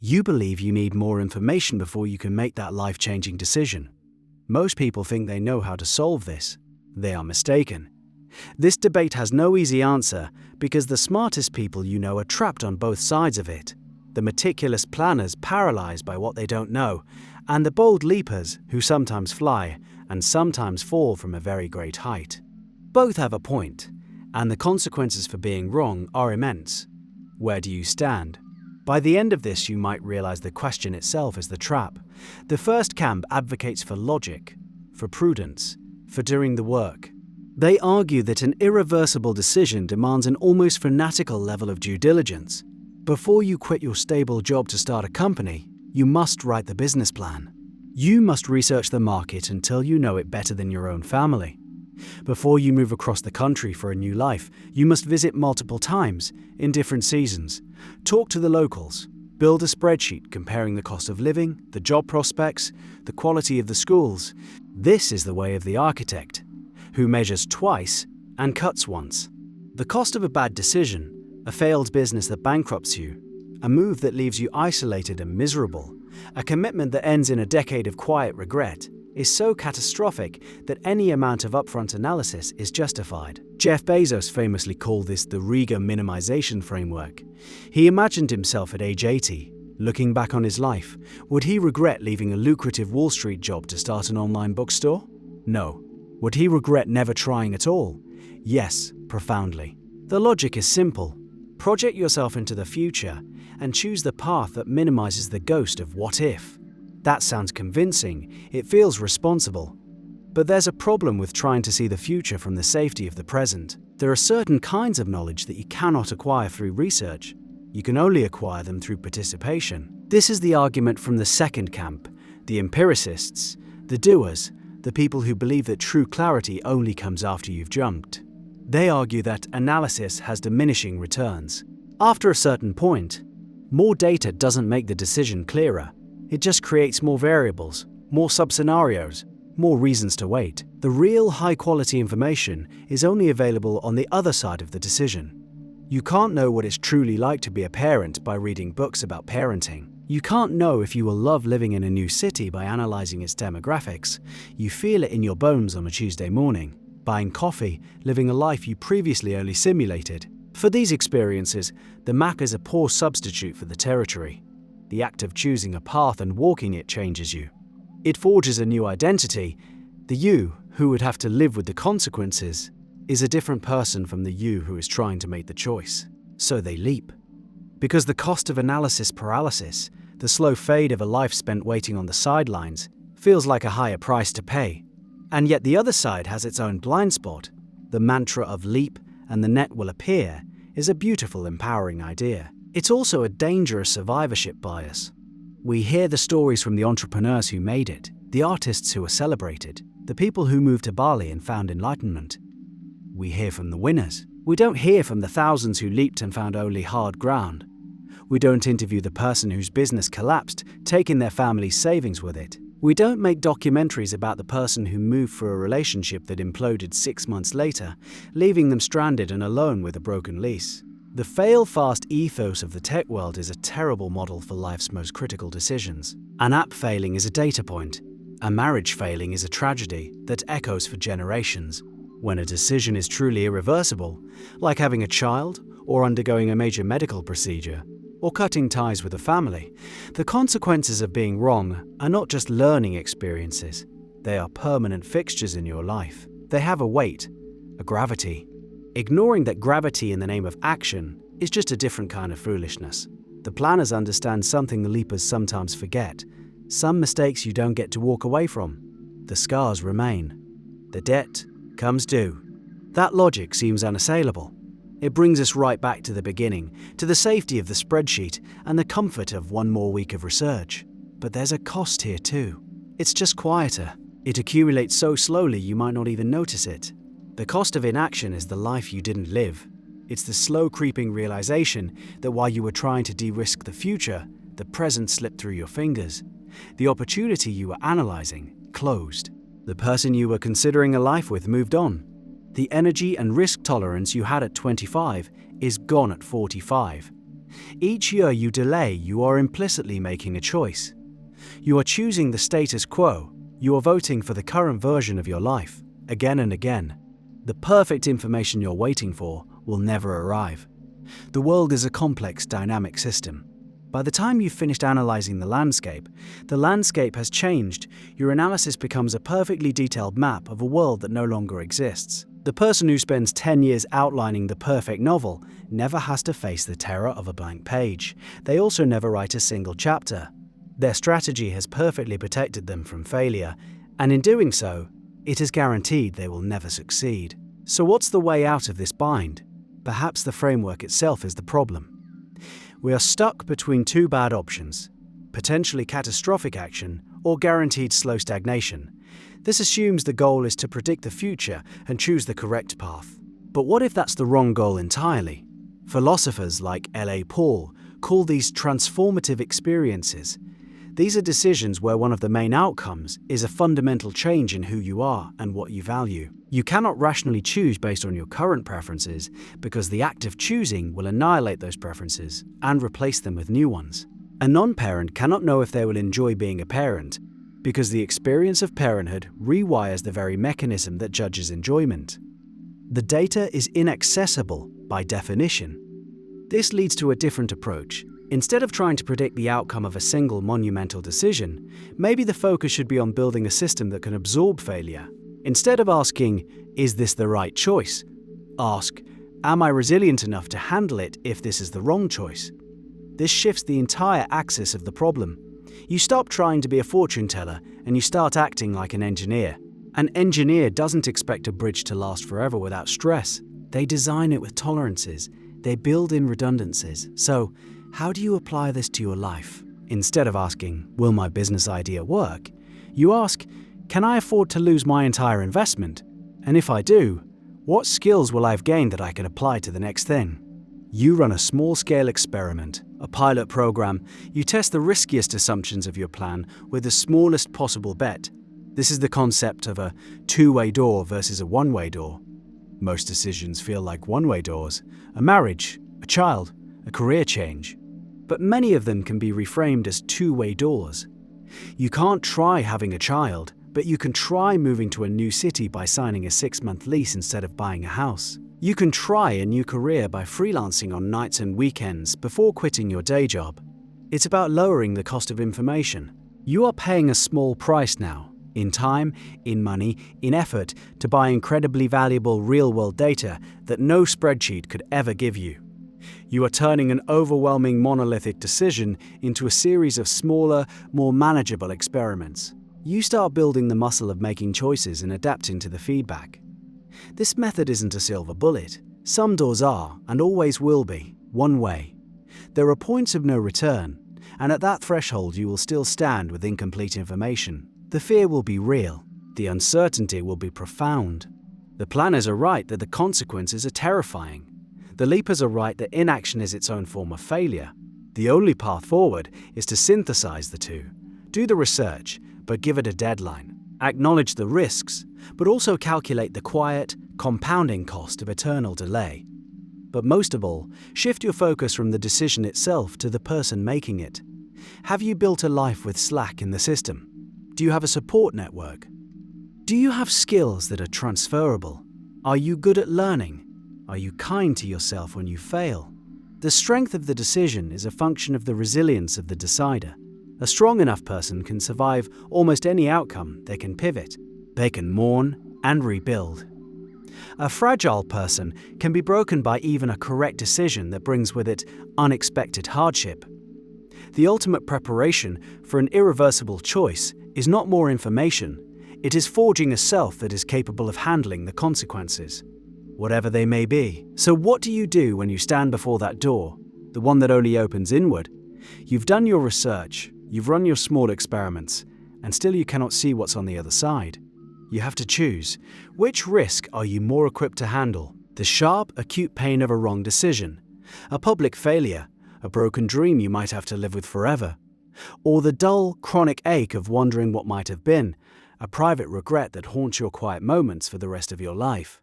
You believe you need more information before you can make that life-changing decision. Most people think they know how to solve this. They are mistaken. This debate has no easy answer because the smartest people you know are trapped on both sides of it. The meticulous planners paralyzed by what they don't know, and the bold leapers who sometimes fly and sometimes fall from a very great height. Both have a point, and the consequences for being wrong are immense. Where do you stand? By the end of this, you might realize the question itself is the trap. The first camp advocates for logic, for prudence, for doing the work. They argue that an irreversible decision demands an almost fanatical level of due diligence. Before you quit your stable job to start a company, you must write the business plan. You must research the market until you know it better than your own family. Before you move across the country for a new life, you must visit multiple times, in different seasons. Talk to the locals. Build a spreadsheet comparing the cost of living, the job prospects, the quality of the schools. This is the way of the architect, who measures twice and cuts once. The cost of a bad decision, a failed business that bankrupts you, a move that leaves you isolated and miserable, a commitment that ends in a decade of quiet regret, is so catastrophic that any amount of upfront analysis is justified. Jeff Bezos famously called this the Riga minimization framework. He imagined himself at age 80. Looking back on his life, would he regret leaving a lucrative Wall Street job to start an online bookstore? No. Would he regret never trying at all? Yes, profoundly. The logic is simple. Project yourself into the future and choose the path that minimizes the ghost of what if. That sounds convincing, it feels responsible. But there's a problem with trying to see the future from the safety of the present. There are certain kinds of knowledge that you cannot acquire through research. You can only acquire them through participation. This is the argument from the second camp, the empiricists, the doers, the people who believe that true clarity only comes after you've jumped. They argue that analysis has diminishing returns. After a certain point, more data doesn't make the decision clearer. It just creates more variables, more sub-scenarios, more reasons to wait. The real high-quality information is only available on the other side of the decision. You can't know what it's truly like to be a parent by reading books about parenting. You can't know if you will love living in a new city by analyzing its demographics. You feel it in your bones on a Tuesday morning, buying coffee, living a life you previously only simulated. For these experiences, the map is a poor substitute for the territory. The act of choosing a path and walking it changes you. It forges a new identity. The you, who would have to live with the consequences, is a different person from the you who is trying to make the choice. So they leap. Because the cost of analysis paralysis, the slow fade of a life spent waiting on the sidelines, feels like a higher price to pay. And yet the other side has its own blind spot. The mantra of leap and the net will appear is a beautiful, empowering idea. It's also a dangerous survivorship bias. We hear the stories from the entrepreneurs who made it, the artists who were celebrated, the people who moved to Bali and found enlightenment. We hear from the winners. We don't hear from the thousands who leaped and found only hard ground. We don't interview the person whose business collapsed, taking their family's savings with it. We don't make documentaries about the person who moved for a relationship that imploded 6 months later, leaving them stranded and alone with a broken lease. The fail-fast ethos of the tech world is a terrible model for life's most critical decisions. An app failing is a data point. A marriage failing is a tragedy that echoes for generations. When a decision is truly irreversible, like having a child, or undergoing a major medical procedure, or cutting ties with a family, the consequences of being wrong are not just learning experiences. They are permanent fixtures in your life. They have a weight, a gravity. Ignoring that gravity in the name of action is just a different kind of foolishness. The planners understand something the leapers sometimes forget. Some mistakes you don't get to walk away from. The scars remain. The debt comes due. That logic seems unassailable. It brings us right back to the beginning, to the safety of the spreadsheet and the comfort of one more week of research. But there's a cost here too. It's just quieter. It accumulates so slowly you might not even notice it. The cost of inaction is the life you didn't live. It's the slow creeping realization that while you were trying to de-risk the future, the present slipped through your fingers. The opportunity you were analyzing closed. The person you were considering a life with moved on. The energy and risk tolerance you had at 25 is gone at 45. Each year you delay, you are implicitly making a choice. You are choosing the status quo. You are voting for the current version of your life, again and again. The perfect information you're waiting for will never arrive. The world is a complex, dynamic system. By the time you've finished analyzing the landscape has changed. Your analysis becomes a perfectly detailed map of a world that no longer exists. The person who spends 10 years outlining the perfect novel never has to face the terror of a blank page. They also never write a single chapter. Their strategy has perfectly protected them from failure, and in doing so, it is guaranteed they will never succeed. So what's the way out of this bind? Perhaps the framework itself is the problem. We are stuck between two bad options: potentially catastrophic action or guaranteed slow stagnation. This assumes the goal is to predict the future and choose the correct path. But what if that's the wrong goal entirely? Philosophers like L.A. Paul call these transformative experiences. These are decisions where one of the main outcomes is a fundamental change in who you are and what you value. You cannot rationally choose based on your current preferences because the act of choosing will annihilate those preferences and replace them with new ones. A non-parent cannot know if they will enjoy being a parent because the experience of parenthood rewires the very mechanism that judges enjoyment. The data is inaccessible by definition. This leads to a different approach. Instead of trying to predict the outcome of a single monumental decision, maybe the focus should be on building a system that can absorb failure. Instead of asking, "Is this the right choice?" ask, "Am I resilient enough to handle it if this is the wrong choice?" This shifts the entire axis of the problem. You stop trying to be a fortune teller and you start acting like an engineer. An engineer doesn't expect a bridge to last forever without stress. They design it with tolerances. They build in redundancies. So, how do you apply this to your life? Instead of asking, "Will my business idea work?" you ask, "Can I afford to lose my entire investment? And if I do, what skills will I have gained that I can apply to the next thing?" You run a small-scale experiment, a pilot program. You test the riskiest assumptions of your plan with the smallest possible bet. This is the concept of a two-way door versus a one-way door. Most decisions feel like one-way doors: a marriage, a child, a career change. But many of them can be reframed as two-way doors. You can't try having a child, but you can try moving to a new city by signing a 6-month lease instead of buying a house. You can try a new career by freelancing on nights and weekends before quitting your day job. It's about lowering the cost of information. You are paying a small price now, in time, in money, in effort, to buy incredibly valuable real-world data that no spreadsheet could ever give you. You are turning an overwhelming monolithic decision into a series of smaller, more manageable experiments. You start building the muscle of making choices and adapting to the feedback. This method isn't a silver bullet. Some doors are, and always will be, one way. There are points of no return, and at that threshold you will still stand with incomplete information. The fear will be real. The uncertainty will be profound. The planners are right that the consequences are terrifying. The leapers are right that inaction is its own form of failure. The only path forward is to synthesize the two. Do the research, but give it a deadline. Acknowledge the risks, but also calculate the quiet, compounding cost of eternal delay. But most of all, shift your focus from the decision itself to the person making it. Have you built a life with slack in the system? Do you have a support network? Do you have skills that are transferable? Are you good at learning? Are you kind to yourself when you fail? The strength of the decision is a function of the resilience of the decider. A strong enough person can survive almost any outcome. They can pivot. They can mourn and rebuild. A fragile person can be broken by even a correct decision that brings with it unexpected hardship. The ultimate preparation for an irreversible choice is not more information. It is forging a self that is capable of handling the consequences, whatever they may be. So what do you do when you stand before that door, the one that only opens inward? You've done your research, you've run your small experiments, and still you cannot see what's on the other side. You have to choose. Which risk are you more equipped to handle? The sharp, acute pain of a wrong decision, a public failure, a broken dream you might have to live with forever, or the dull, chronic ache of wondering what might have been, a private regret that haunts your quiet moments for the rest of your life.